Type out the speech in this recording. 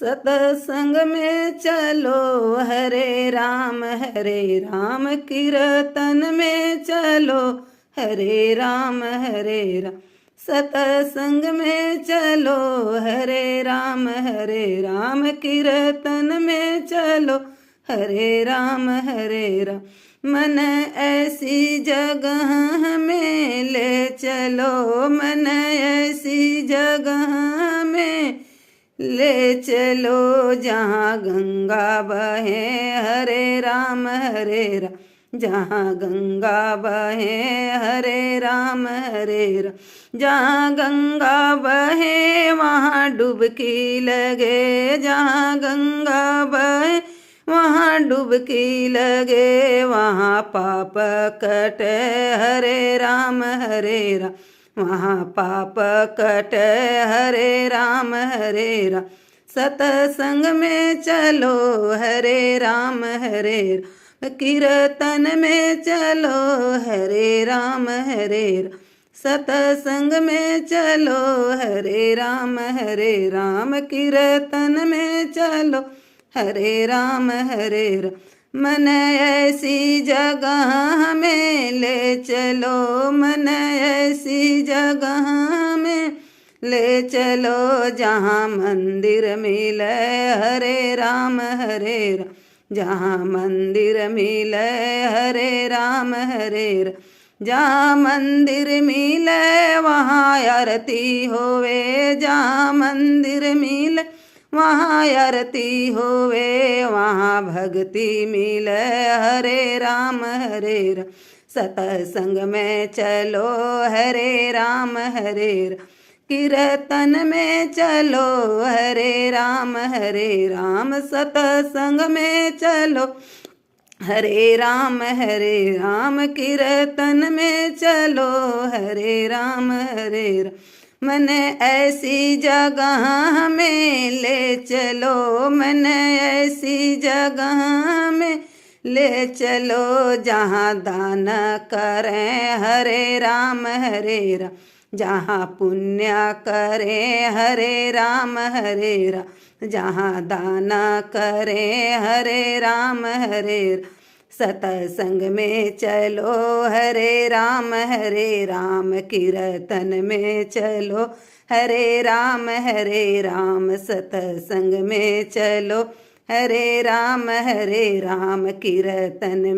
सतसंग में चलो हरे राम कीर्तन में चलो हरे राम सतसंग में चलो हरे राम कीर्तन में चलो हरे राम मन ऐसी जगह में ले चलो मन ऐसी जगह में ले चलो जहाँ गंगा बहे हरे राम जहाँ गंगा बहे हरे राम जहाँ गंगा बहे वहाँ डुबकी लगे जहाँ गंगा बहे वहाँ डुबकी लगे वहाँ पाप कटे हरे राम वहाँ पाप कट हरे राम सतसंग में चलो हरे राम कीर्तन में चलो हरे राम सतसंग में चलो हरे राम कीर्तन में चलो हरे राम मन ऐसी जगह में ले चलो मन ऐसी जगह में ले चलो जहाँ मंदिर मिले हरे राम जहाँ मंदिर मिले हरे राम जहाँ मंदिर मिले वहाँ आरती होवे जहाँ मंदिर मिले वहाँ आरती होवे वहाँ भक्ति मिले हरे राम सतसंग में चलो हरे राम कीर्तन में चलो हरे राम सतसंग में चलो हरे राम कीर्तन में चलो हरे राम मन ऐसी जगह में ले चलो मन ऐसी जगह में ले चलो जहाँ दान करें हरे राम जहाँ पुण्य करें हरे राम जहाँ दान करें हरे राम सतसंग में चलो हरे राम कीर्तन में चलो हरे राम सतसंग में चलो हरे राम कीर्तन में